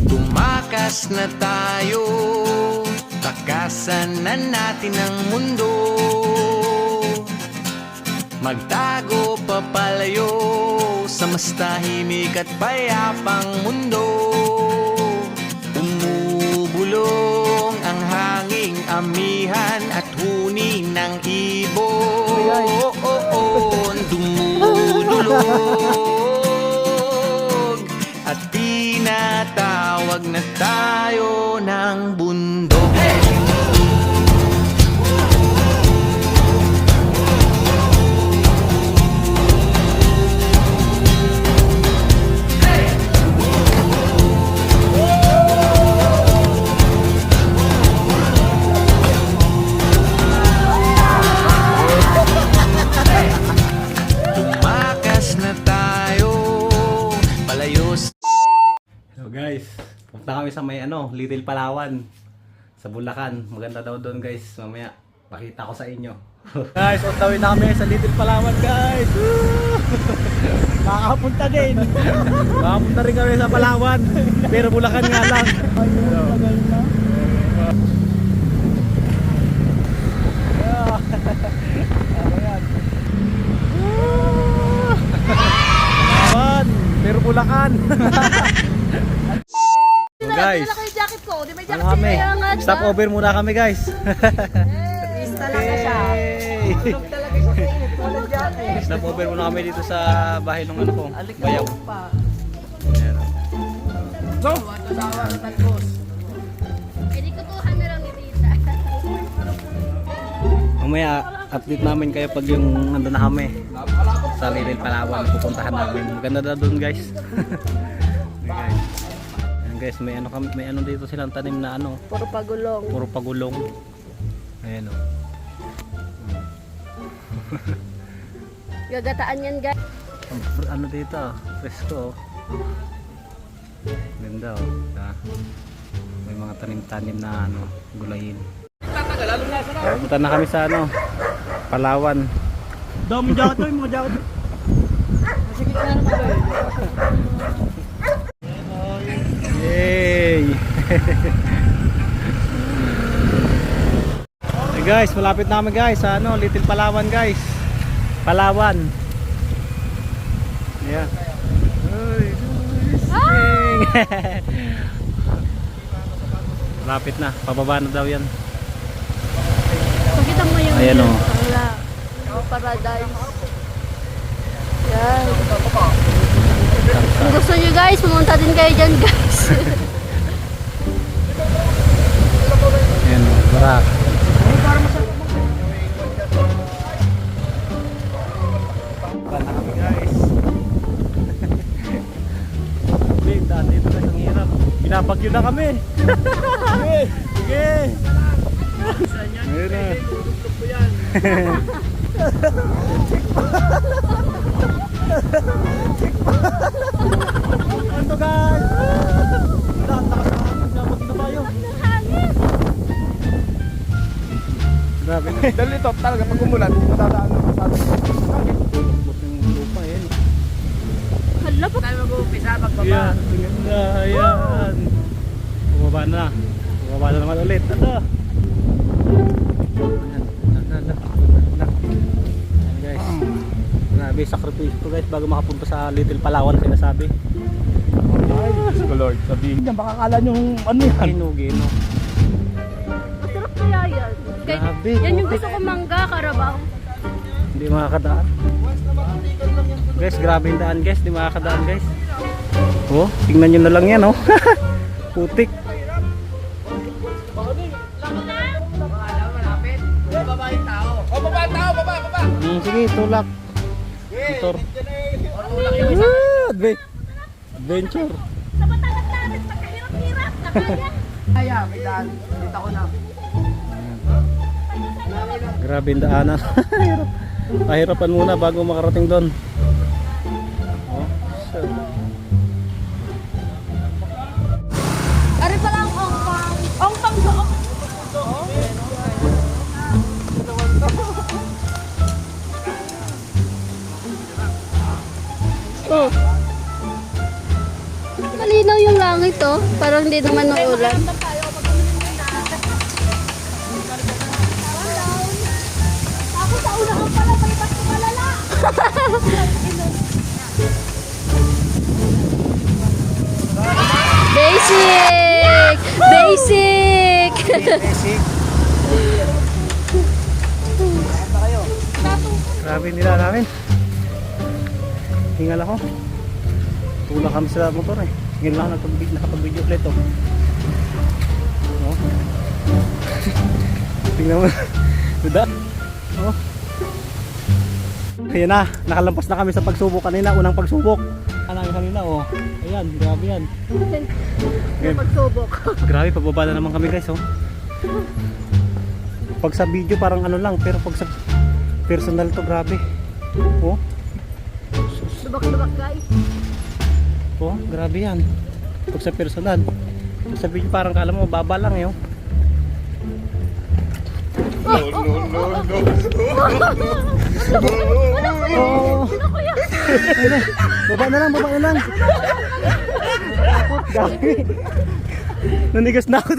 Tumakas na tayo, takasan na natin ang mundo. Magtago papalayo sa mas tahimik at payapang mundo. Umubulong ang hanging amihan at huni ng ibon. Dumudulog at tinatawag na tayo ng bundok. Guys, punta kami sa may Little Palawan sa Bulacan. Maganda daw doon guys. Mamaya pakita ko sa inyo. Guys, on the way na kami sa Little Palawan guys. Makakapunta din. Makakapunta rin kami sa Palawan. Pero Bulacan nga lang. Palawan, pero Bulacan. Guys, ano kami? Stop over muna kami guys. Talaga siya. Stop over muna kami dito sa bahay ng bayaw. Ayan. So, Hindi ko 200 lang itita. mamaya update namin kayo pag yung nandun na kami sa Little Palawan. Pupuntahan namin. Maganda na doon guys. Okay, guys. Guys, may ano dito silang tanim na Puro pagulong. puro pagulong. Ayan o. Gagataan yan guys. Ano dito, presko. Ganda o. May mga tanim-tanim na gulayin. Punta na kami sa Palawan. Dami jacket yung mga jacket. Yay! Hey guys, malapit namin guys sa Little Palawan guys. Palawan. Yeah. Malapit na, pababa na daw yan. Pakita mo yung Ayan, oh. Paradise. Yan. Kung gusto nyo guys, pumunta din kayo dyan guys. Ayan, barak. Bala kami guys. Wait, dati ito guys, ang hirap. Binabagyo na kami. Sige. Ayan na. Ano guys? Grabe. Dahil ito talaga pag umulan, matadaan ng pasado. Lubot yung lupa yan. Hala po. Tayo mag-uumpisa pagbaba. Ayan, tingnan na. Ayan. Bumaba na. Bumaba na naman ulit. Ito. Ayan guys. Grabe, sakripisyo to guys bago makapunta sa Little Palawan sinasabi. Ay, Diyos ko Lord, sabihin niya, baka kala nyo ano yan. Gino. Masarap kaya yan. Grabe, Yan yung putik. gusto ko mangga, karabaw. Hindi makakadaan. Guys, grabe yung daan guys. Hindi makakadaan guys. Oh, tingnan nyo na lang yan oh. Putik. Baba yung tao. O, baba yung tao, baba. Sige, tulak. Motor. Adventure. Sa Batangas natin, pagkahirap-hirap. Nakaya. Kaya, may daan. Dito ko na. Grabe yung daanan. Pahirapan muna bago makarating doon. Oh, so. Ari pala ang ongpang. Ongpang doon. Oh. Mali malinaw yung langit oh. Parang hindi naman uulan. Basic! Basic! Grabe nila namin. Hingal ako. Tulak kami sa motor eh. Ngayon lang nakapag-video ulit oh. Oh. Tingnan mo. Duda. Oh. Ayan na, nakalampas na kami sa pagsubok kanina, unang pagsubok. Kanina oh. Ayan, grabe yan. Pagsubok. Grabe, pababa na naman kami guys oh. Pag sa video parang ano lang, pero pag sa personal to grabe. Oh. Lubak-lubak guys. Oh, grabe yan. Pag sa personal. Pag sa video parang kala mo baba lang eh oh. Oh. Baba na lang, baba na lang. Grabe. Nanigas na ako.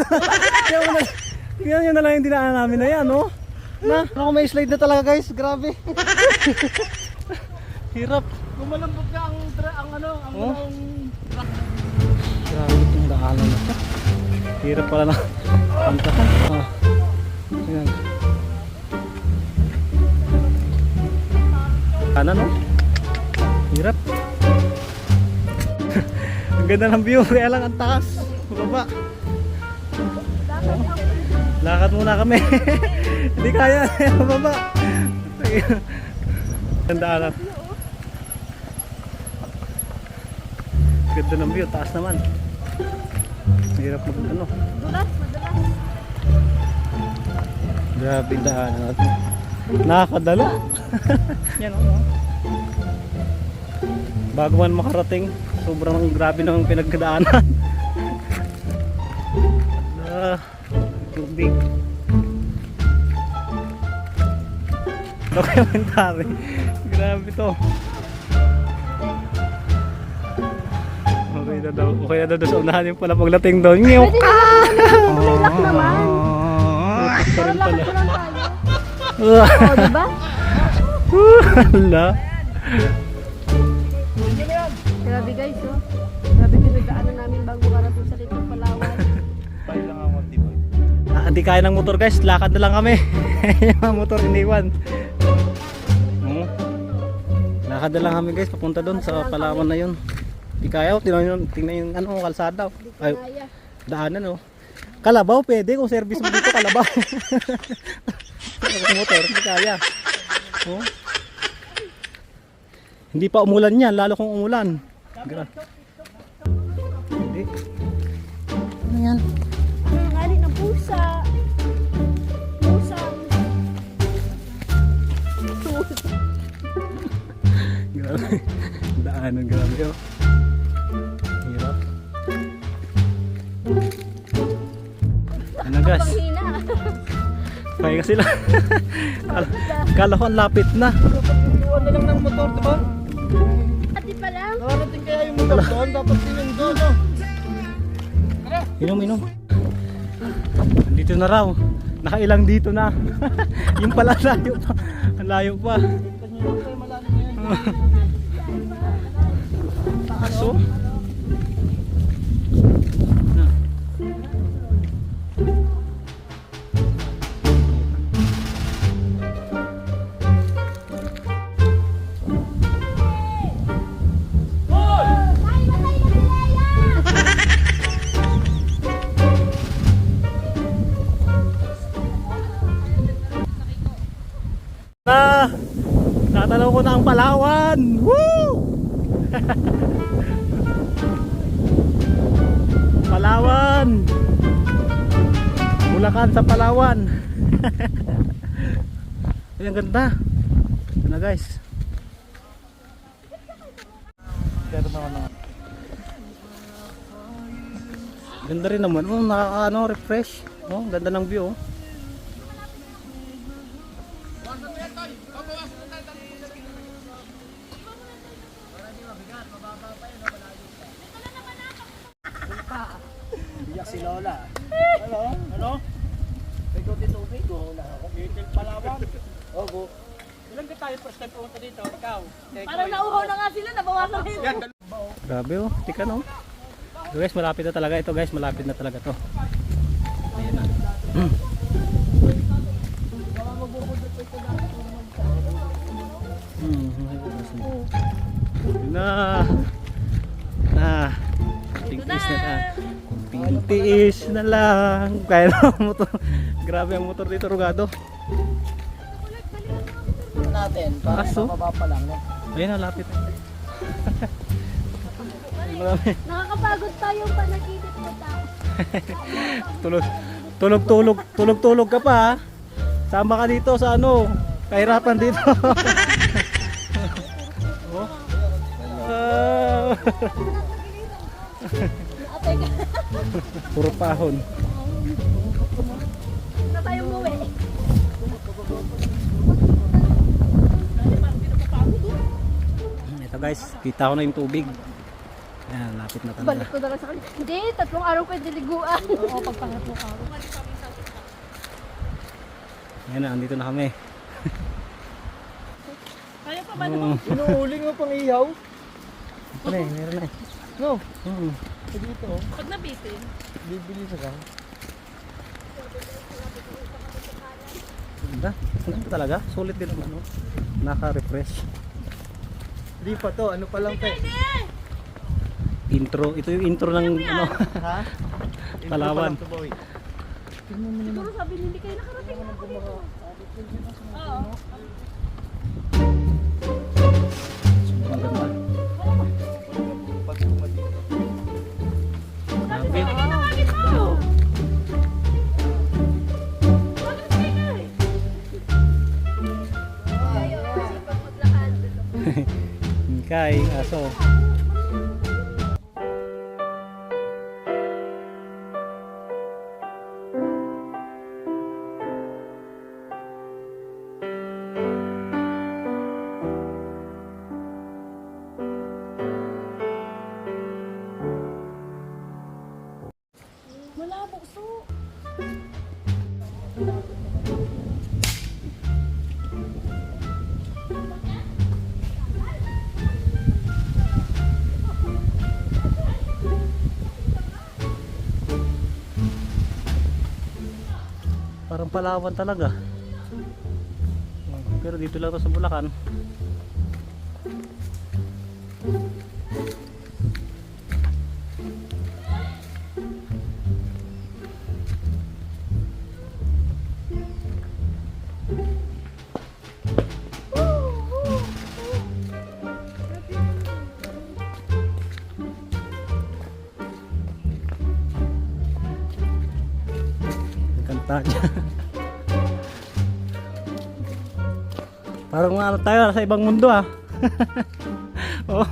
Yan yun na lang yung dinaanan namin na yan, oh. Na, ako may slide na talaga guys, grabe. Hirap. Kumalambot ka ang Oh. Grabe itong daanan na ito. Hirap pala na pantahan. Oh. Ayan. Kanan oh. Hirap. Ang ganda ng view, kaya lang ang taas. Baba. Oh. Lakad muna kami. Hindi kaya. Baba. Ganda alam. Ganda ng view, taas naman. Hirap mag ano. Dulas, madalas. Grabe daan natin. Nakakadalo. Yan o. Bago man makarating, sobrang grabe ng pinagdaanan. Tubig. Dokumentary. Grabe to. Okay na daw sa unahan yung pala pagdating doon. Ngayon ka! Relax naman. Pa rin pala. Relax lang tayo. Oh, diba? Hala. Grabe guys, oh. Grabe pinagdaanan namin bago karating sa Litong Palawan. Tayo lang ang matibay. Hindi kaya ng motor guys, lakad na lang kami. Yung mga motor iniwan. Lakad na lang kami guys, papunta doon sa Palawan na yun. Hindi kaya, tingnan yung ano, kalsada. Ay, daanan oh. Kalabaw pwede kung service mo dito, kalabaw. Motor, hindi kaya. Oh. Hindi pa umulan yan, lalo kung umulan. Hindi. Ano yan? Ang hali ng pusa. Pusa. Grabe. Daanan, grabe oh. Hirap. Ano guys? Panghina. Kaya sila. Kala ko ang lapit na. Tuwan na lang ng motor, diba? At di pa lang. Nakarating kaya yung motor doon, dapat din doon, no? Inom. Dito na raw. Nakailang dito na. Yung pala layo pa. Ang layo pa. Taas oh. Natanaw ko na ang Palawan. Woo! Palawan. Bulacan sa Palawan. Ay, ang ganda. Ano guys? Ganda rin naman. Oh, nakaka-ano, refresh. Oh, ganda ng view. Oh. si Lola. Ano? Ikaw din tubig, wala ako. Little Palawan. Ogo. Ilan ka tayo first time pumunta dito? Ikaw. Parang nauhaw na nga sila, nabawasan na yun. Grabe oh, tika no. So guys, malapit na talaga ito guys, malapit na talaga to. Ayan na. Yun na. Tiis na. Tiis na lang. Kaya na ang motor. Grabe ang motor dito, Rugado. Natin, para Aso? mababa pa lang. No? Ayun na, lapit. Marami. Nakakapagod tayong panaginip mo tao. Tulog ka pa ha. Sama ka dito sa ano, kahirapan dito. Oh. Ate ka. Puro pahon. Na tayong muwi. Ito guys, kita ko na yung tubig. Ayan, lapit na talaga. Balik ko na lang sa kanila. Hindi, 3 araw ko yung diliguan. Oo, pagpangatlo araw. Ayan na, andito na kami. Kaya pa ba Inuuling mo pang ihaw? Ano eh, meron na eh. No. Dito? Pag nabitin. Bibili sa gang. Ganda, ganda talaga. Sulit din ang ano. Naka-refresh. Di pa to, ano pa lang pe? Intro, ito yung intro ng ano, Ha? Palawan. Siguro sabi hindi kayo nakarating na ako dito. Oo. Ang ganda. Grabe. Bakit mo? Bakit kayo? Kayo, sipag maglakad. Kay, aso. Wala, bukso. Parang Palawan talaga. Pero dito lang to sa Bulacan. Kanta niya. Parang ano tayo sa ibang mundo ah. Oh.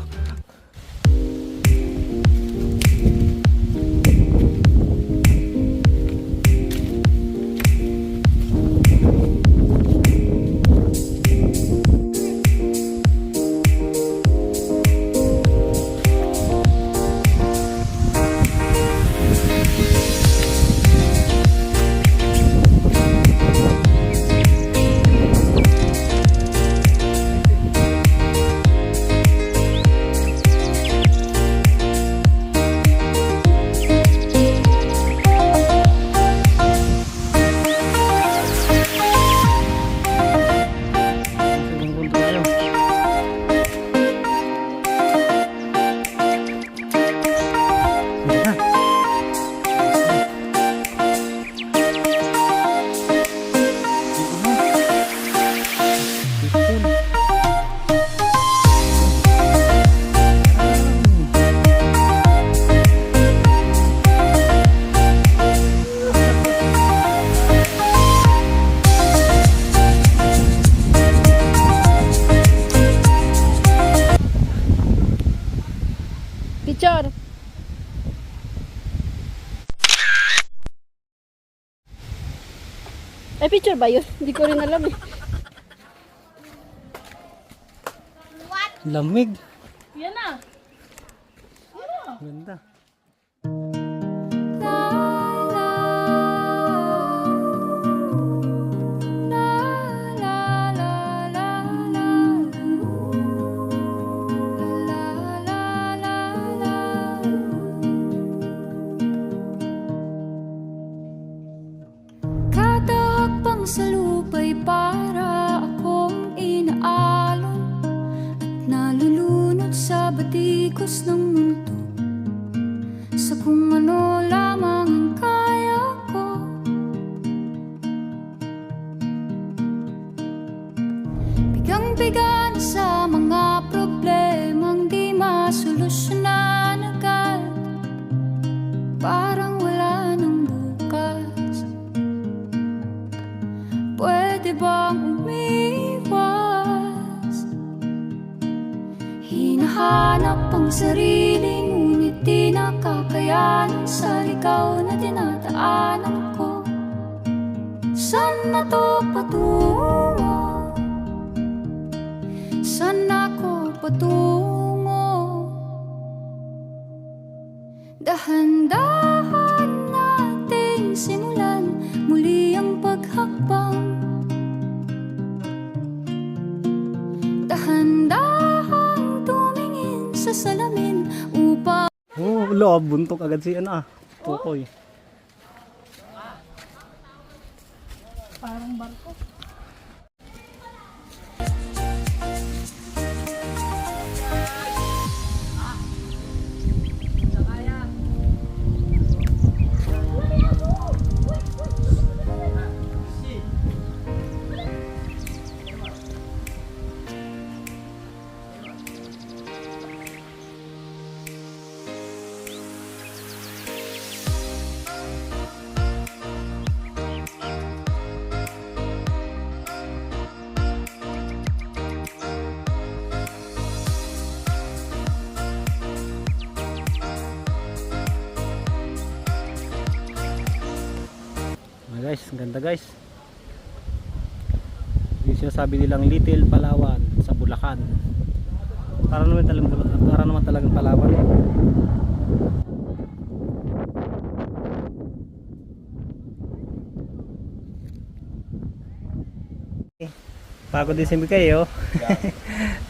Picture. Ay, picture ba yun? Hindi ko rin alam eh. Lamig. Yan na. Ganda. Ah. ng mundo, sa kung ano lamang ang kaya ko. Bigang-biga na sa mga problemang di masolusyonan agad, parang wala nang bukas. Pwede bang umiwas? Hinahanap ang sarili, ngunit di nakakayanan sa ligaw na dinadaanan ko. Saan na to patungo? Saan ako patungo? Dahan-dahan nating simulan muli ang paghakbang. Dahan-dahan tumingin sa salamin upang Oh, loob, buntok agad si ano ah. Tukoy. Parang barko. Guys, ang ganda guys. Yung sinasabi nilang Little Palawan sa Bulacan. Para naman talagang Palawan eh. Pagod din si Mikay oh.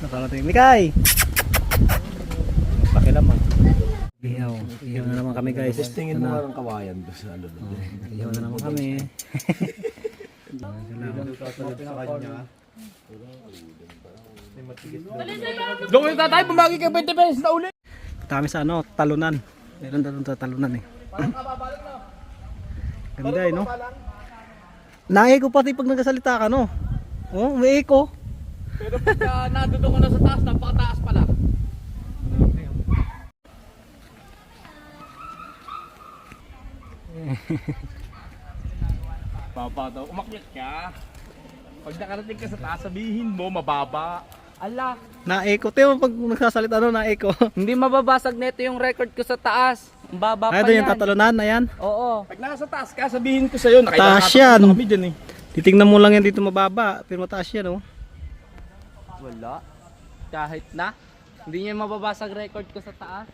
Nakarating Mikay. Pakilaman. Ihaw na naman kami guys. Testingin mo nga ng kawayan doon sa ano doon. Ihaw na naman kami. Gawin na tayo, bumagi kay 20 pesos na uli. Kami sa ano, talunan. Meron doon sa talunan eh. Ganda eh no? Nae ko pati pag nagsasalita ka no? Oh, may echo. Pero pagka nadudo ko na sa taas, napakataas pala. Baba daw. Umakyat ka. Pag nakarating ka sa taas, sabihin mo, mababa. Ala, Na-echo. Tiyo pag nagsasalita no, na-echo. Hindi mababasag nito yung record ko sa taas. Ang baba Ay, pa doon yung yan. tatalunan, ayan. Oo. pag nasa taas ka, sabihin ko sa'yo, Taas yan. na kami dyan eh. Titingnan mo lang yan dito mababa. Pero mataas yan oh. Wala. Kahit na. Hindi niya mababasag record ko sa taas.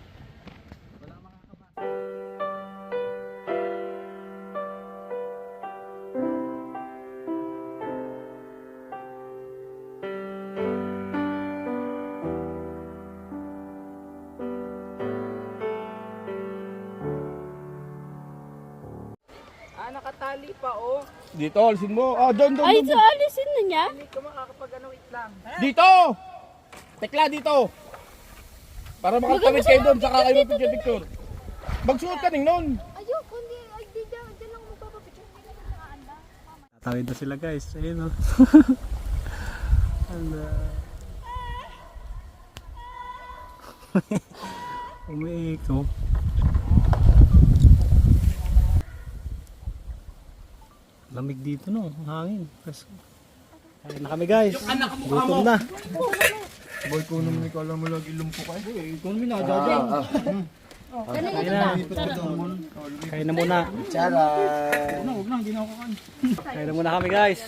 Nakatali pa oh. Dito, alisin mo. Ah, doon. Ay, so alisin na niya? Hindi ka makakapag ano, wait lang. Dito! Tekla dito! Para makatawid kayo doon, saka kayo magpicture-picture. Magsuot ka ning noon. ayoko, hindi, ay di dyan lang magpapapicture, hindi na nakaanda. Tatawid na sila guys. Ayun oh. Umiiko. Lamig dito no, hangin. Kain na kami guys. Gutom na. Boy, kung naman ikaw lang mo lagi lumpo ka. Ikaw naman nadadyan. Kain na. Kain na muna. Huwag na, hindi na ako kakain. Kain na muna kami guys.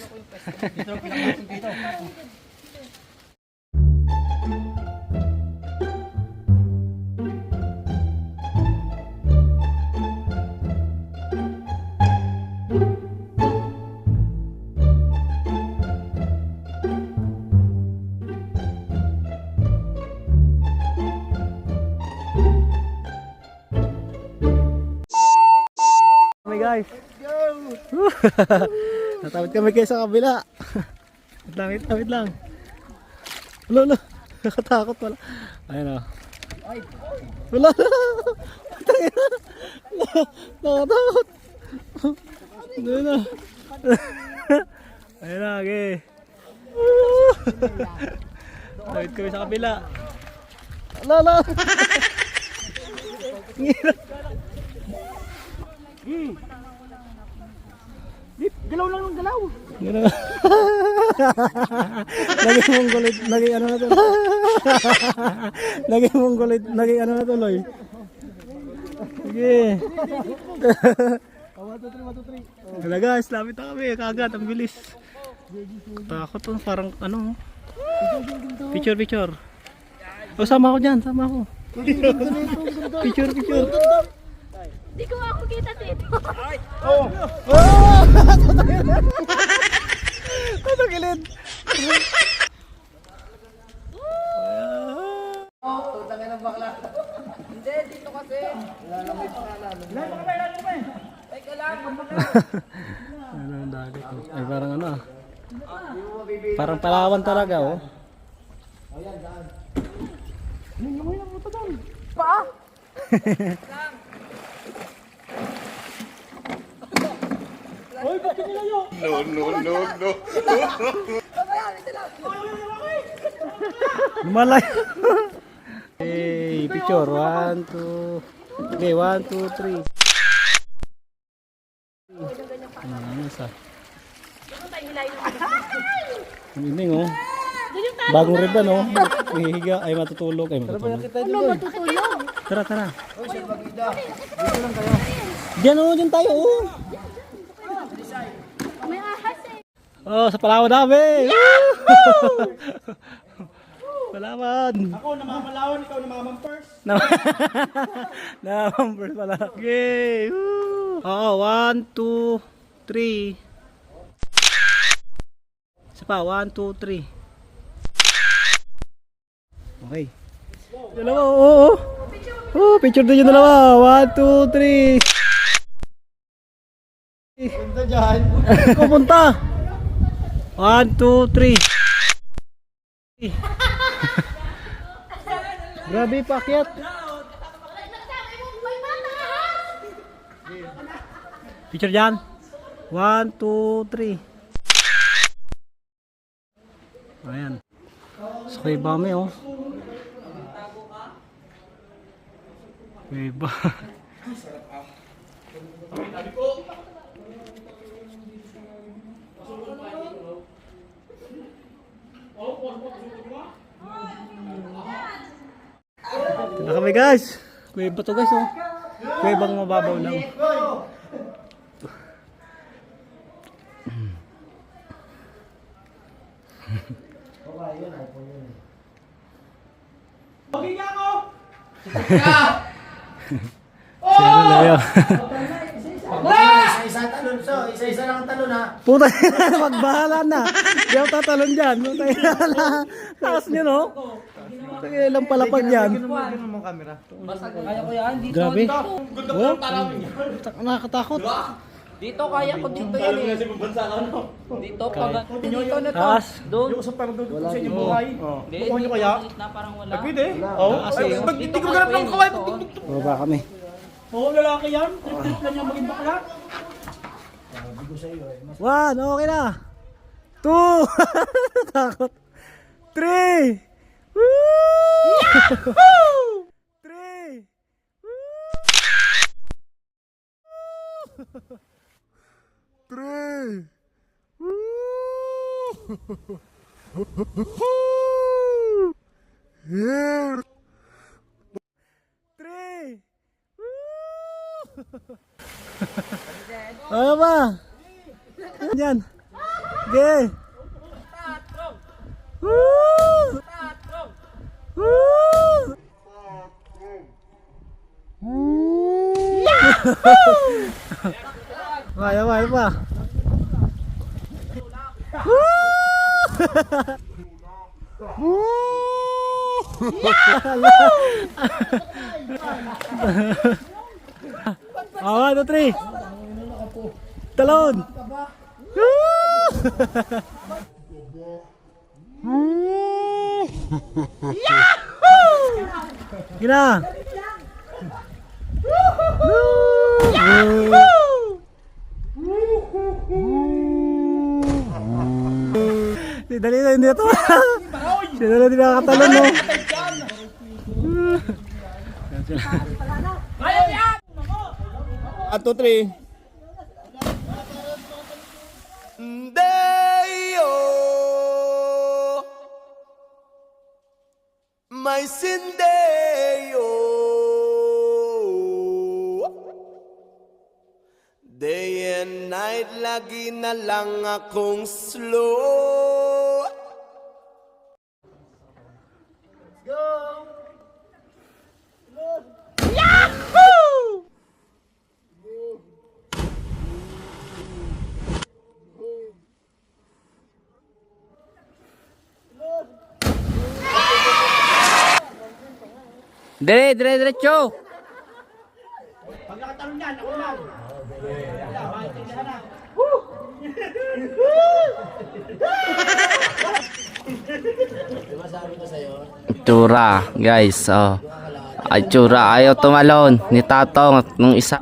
Kami guys. Natawid kami kayo sa kabila. Wait lang. Wala. Nakatakot pala. Ayun o. Wala na. Nakatakot. Ano na. Ayun na, okay. Tawid kami sa kabila. Ala. Galaw lang ng galaw. Gano'n. Lagi mong kulit, lagi ano na to. Lagi mong kulit, lagi ano na tuloy. Sige. Wala guys, lapit na kami, kagad, ang bilis. Takot to, parang ano. Picture. O, sama ako dyan, sama ako. Picture. Hindi ko ako kita dito. Ano gilid? Ano ang dagat? Ay parang ano ah. Parang Palawan talaga oh. Lumalay. Hey, picture. 1, 2. Okay, 1, 2, 3. Ano sa? Ang ining oh. Bagong ribbon oh. Hihiga ay matutulog ay matutulog. Ano matutulog? Tara. Diyan oh, diyan tayo oh. May ahas eh. Oh, sa Palawan namin. Palawan. Ako namamalawan, ikaw namamampers. Namampers pala. Okay. Woo. Oo, 1, 2, 3. Isa pa, 1, 2, 3. Okay. Dalawa, oo. Oh, picture din yung dalawa. 1, 2, 3. Punta dyan. Pupunta. 1, 2, 3. Grabe paakyat. Picture dyan. 1, 2, 3. Ayan. So kay Bame oh. Iba. Tala kami guys. Kuweba to guys oh. Kuwebang mababaw lang. Okay nga ako. Si ano na yun. Isa-isa lang ang talon ha. Puta magbahala na. Di ako tatalon dyan. Puta taas nyo no. Puta ilang palapag yan. Kaya ko yan. Dito. Grabe. Oh, nakakatakot. Dito kaya ko dito yan eh. Dito pag dito na to. Taas. Doon. Yung usap parang duduk sa inyong buhay. Hindi, Bukuhan nyo dito kaya? ulit na parang wala. Pwede. Oo. Taas eh. Pag hindi ko ganap ng kaway, pag Baba kami. Oo, lalaki yan. Trip-trip lang yan maging bakla. 1, okay na. 2, takot. 3. Woo! Yahoo! 3. Woo! 3. Woo! Here. 3. Ano ba? Yan. Okay. Woo! Woo! Why pa? Ah, 1, 2, 3. Talon. Yahoo! Gina. Dali na, hindi ito. Sila na din nakakatalon, no? 1, 2, 3. Deo, may sindeo. Day and night, lagi na lang akong slow. Diretso. Pag nakatalon yan, ako lang. Tsura, guys. Oh. Ay, tsura. Ayaw tumalon ni Tatong at nung isa.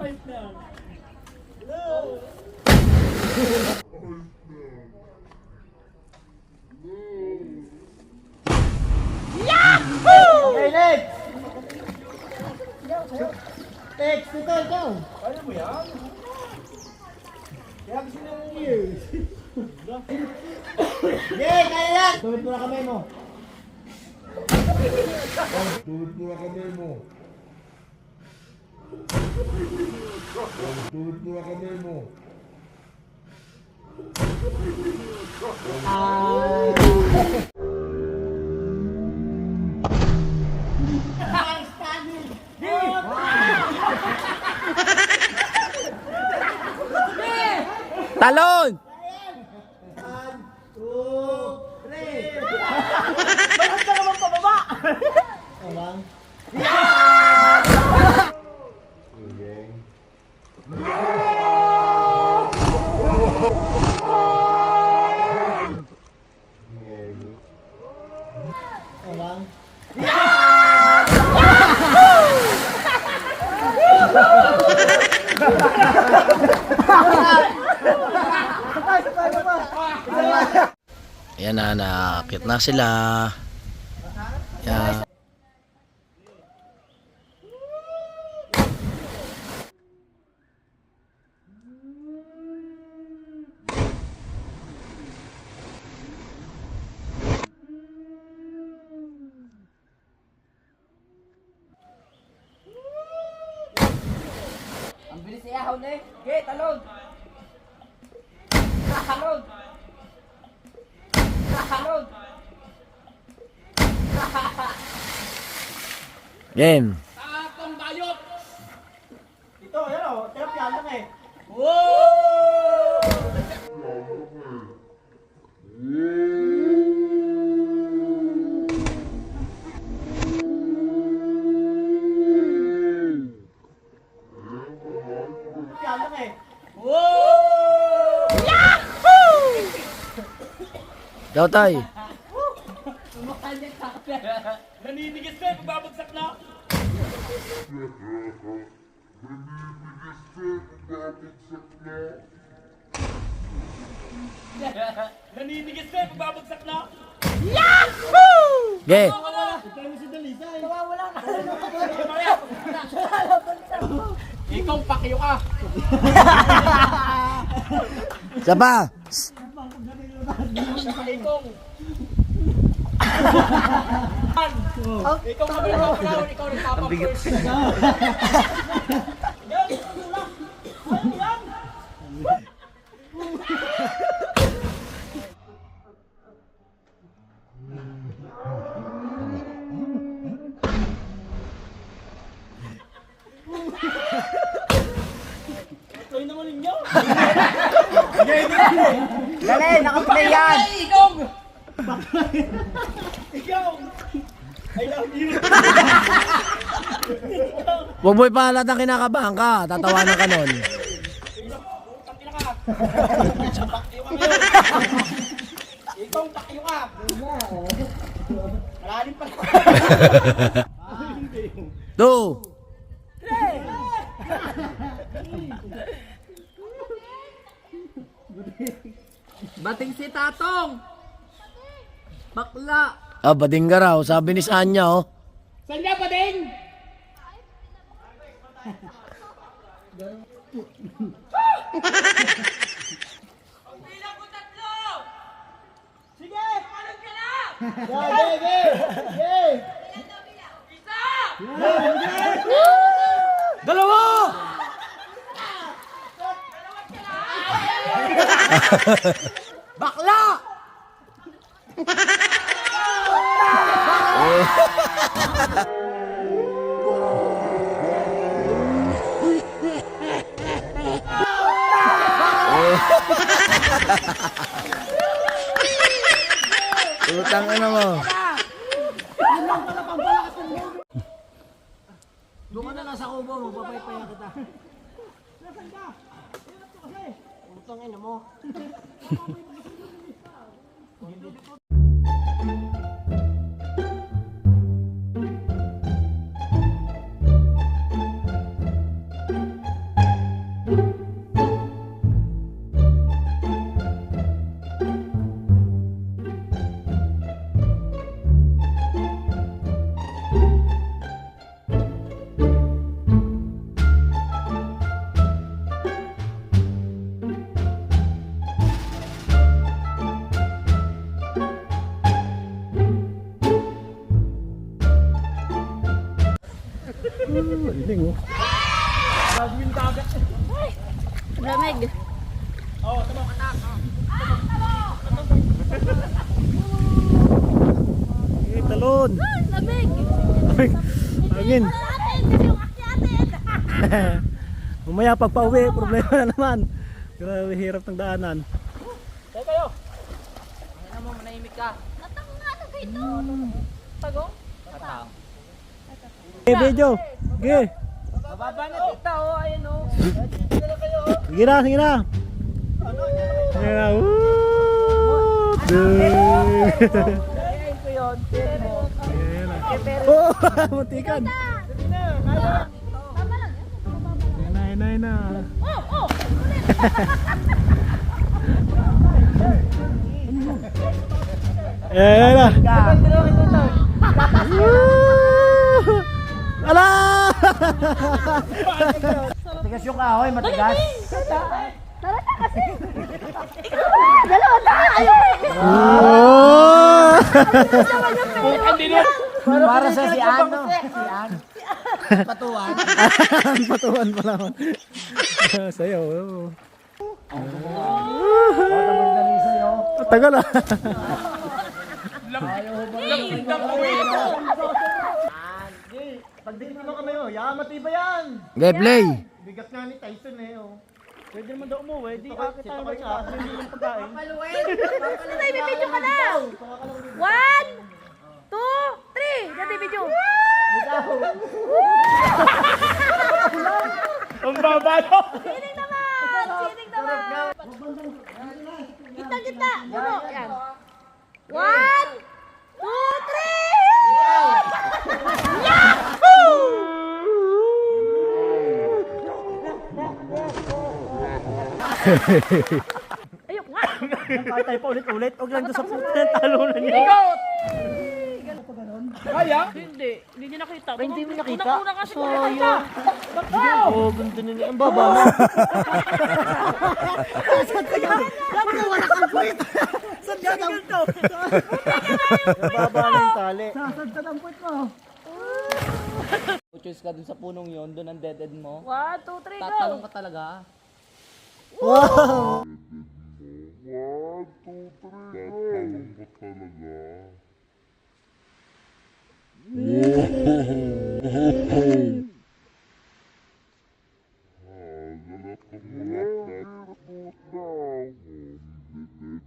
Okay, next! Next, ito, ikaw. Ano mo yan? Kaya gusto nyo yung ears. Okay, kaya yan! Tumit mo na kamay mo. Tulad mo na kamay mo. Tulad mo na kamay mo. Talon! Bakit ka naman pababa? Ayan na, nakakit na sila. Ayan. Ang bilis niya, huli. Okay, talon. Talon. Talon. Game. Tatong bayot. Ito, yan o. Tirap yan lang eh. Yan lang eh. Daw tay. Naninigis ka, babagsak na. Naninigis ka, babagsak na. Ge. Ikaw, pakyo ka. Isa pa. Ikaw ka pala, ikaw nagpapapurse. Tuloy naman ninyo. Dali, nakaplay yan. Ikaw. Ikaw. I love you. Huwag mo ipahalatang kinakabahan ka. Tatawanan ka nun. Ikaw, pakyo ka. Malalim pa. 2. Bating si Tatong! Bakla! Ah, bading ka raw. Sabi ni Sanya, oh. Saan niya pa din? Sige! Palag ka na! Bakla! Utang ano mo. Doon ka na lang sa kubo, magpapaypaya kita. Utang ina mo. Lamig. Talon. Lamig. Angin. Atin, kasi yung akyatin. Mamaya pagpa-uwi, problema na naman. Grabe, hirap ng daanan. Ano mo, manahimik ka. Natang nga na dito. Tagong? Tatang. Okay, video. Sige. Bababa na tita, oh. Ayan, oh. Sige na, sige na. Sige na. Woo! Ayan ko yun. Pero, Ayan na. Oh, muntikan. tama lang. Ayan na, ayan na. Oh! Ayan na. Woo! Ala! Tigas yung kahoy, matigas. Tara na kasi. Dalawa na! Oh! Para sa si ano? Si ano? Patuan. Patuan pala ako. Sayo. Tagal ah. Pagdikit mo kami, oh. Yan, matibay yan. Okay, play. Bigat nga ni Tyson, eh, oh. Pwede naman daw umuwi, di akit tayo ba sa akin yung pagkain. Tay, may video ka na! 1, 2, 3! Dati video! Ang baba no? Sinig naman! Sinig naman! Gitna! Puno! Yan! 1, 2, 3! Ayok nga! Kahit tayo pa ulit-ulit, huwag lang doon sa puto ng talunan niya. Kaya? Hindi. Hindi niya nakita. Hindi mo nakita? Unang-una kasi nakita. Oh, ganito nila. Ang baba mo. Saan ka ganito? Baba na yung tali. Saan ka ng puwit mo? Choose ka dun sa punong yon, dun ang dead end mo. 1, 2, 3, go! Tatalong ka talaga.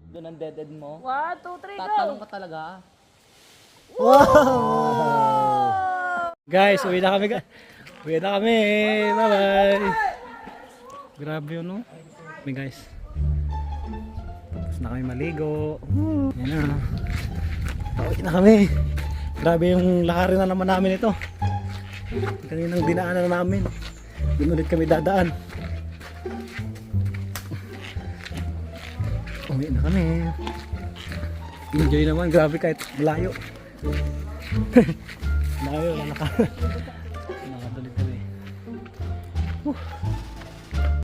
Dun ang dead end mo. 1, 2, 3, go! Tatalong ka talaga. Guys, uwi na kami. Uwi na kami. Bye-bye. Grabe yun, no? Hey guys. Tapos na kami maligo. Yan na. Uwi na kami. Grabe yung lakarin na naman namin ito. Kaninang dinaanan na namin. Doon ulit kami dadaan. Uwi na kami. Enjoy naman. Grabe kahit malayo. Malayo. Nakatuloy kami.